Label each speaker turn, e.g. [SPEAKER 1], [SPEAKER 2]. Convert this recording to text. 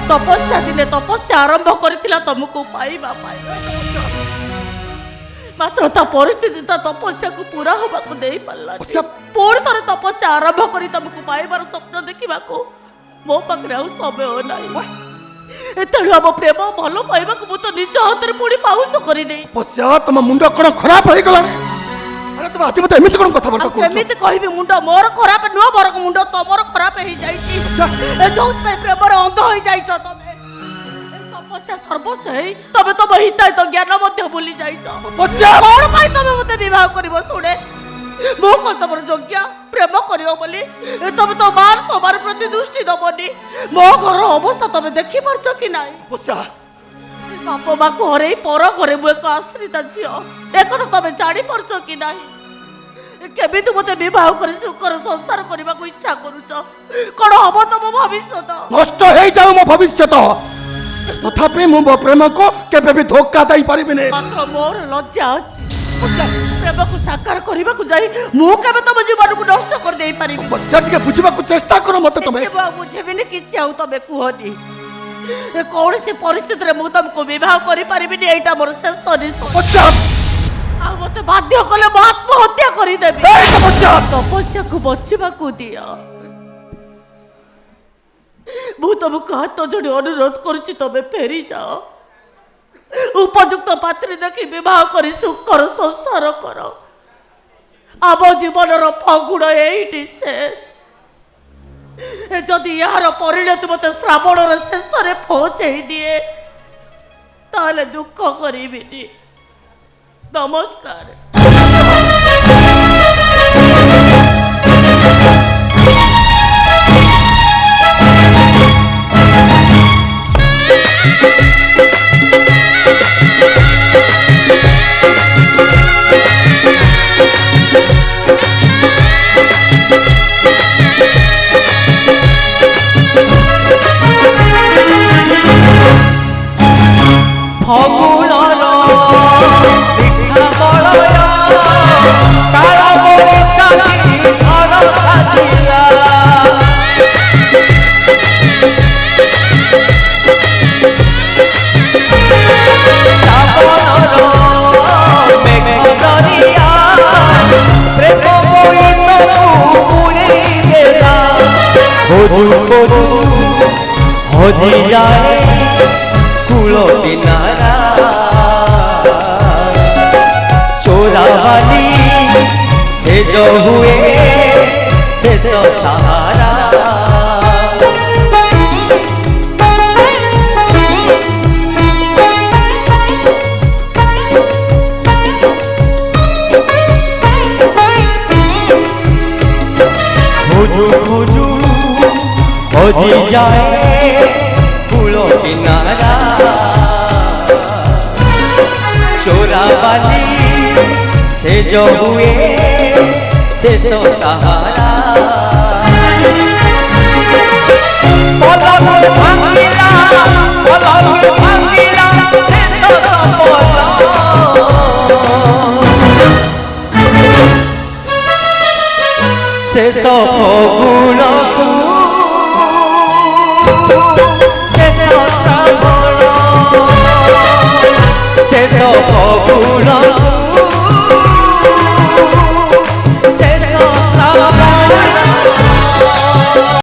[SPEAKER 1] तपस्या दिने तपस्या आरंभ करथिला तुमको पाइबा मात्र ता परिस्थिति ता तपस्या को पूरा होबा को देई पल्ला पुणी थरे तपस्या आरंभ करी तुमको पाइबार स्वप्न देखिबा को मो पाखरे आउ समय नाही तेणु हम प्रेम भल पाइबा को मु तो निज हाथ पुणी पाउस करी दे
[SPEAKER 2] तपस्या तुम मुंड कौन खराब हो गला अरे तुम आज मत एमिति कोन कथा बरका कहू
[SPEAKER 1] केमिति कहबी मुंड मोर खराब नुआ मोर मुंड तमर खराब हे जाईची जोत पे प्रेमर अंध हो जाईछ तमे तपस्या सर्वस्व तबे तो हिताय तो ज्ञान मध्य भूली जाईछ
[SPEAKER 2] तपस्या
[SPEAKER 1] कोन पाई तमे मते विवाह करबो सुने मो को तमर योग्य प्रेम करियो बोली तबे तो मान सबार प्रति दृष्टि दबनी मो घर अवस्था तमे देखि परछ कि नाही
[SPEAKER 2] तपस्या
[SPEAKER 1] बाप माँ को हरे पर घरे मु एक आश्रिता झील एक तो तुम जानी पार्छ कि नहीं केमी तू मते विवाह कर सुखर संसार करने को इच्छा करुच कौन हम तुम भविष्य
[SPEAKER 2] नष्ट हो जाऊ मो भविष्य तथापि मु मो प्रेम को केबे भी धोखा दई परिबिने
[SPEAKER 1] मात्र मोर लज्जा अछि प्रेम को साकार करने को जाई मु केबे तुम जीवन को नष्ट कर देई परिबि
[SPEAKER 2] तपस्या टिके बुझिबा को चेष्टा करो मते तमे
[SPEAKER 1] बुझेबिनी किछि आउ तमे कुहनी कौन सी परिस्थिति रे मु तुमको विवाह करि परिबिनी एटा मोर शेष निष्पत्ति आ मते बाध्य कले मु आत्महत्या करि देबी तपस्या को बचिबा को दिया मु तुमको हाथ जोड़ी अनुरोध करुछि तमे फेरी जाओ उपयुक्त पात्री देखि विवाह करि सुखर संसार कर आम जीवन फगुण एइटी शेष जदि यार परिणति मत श्रावण शेष पहुंचे दिए ताले दुख करी नमस्कार
[SPEAKER 3] होजी जाए कूलो किनारा चोरा वाली से जो हुए से तो सहारा होजी जाए फूलों किनारा चोरा वाली से जो हुए से तो सहारा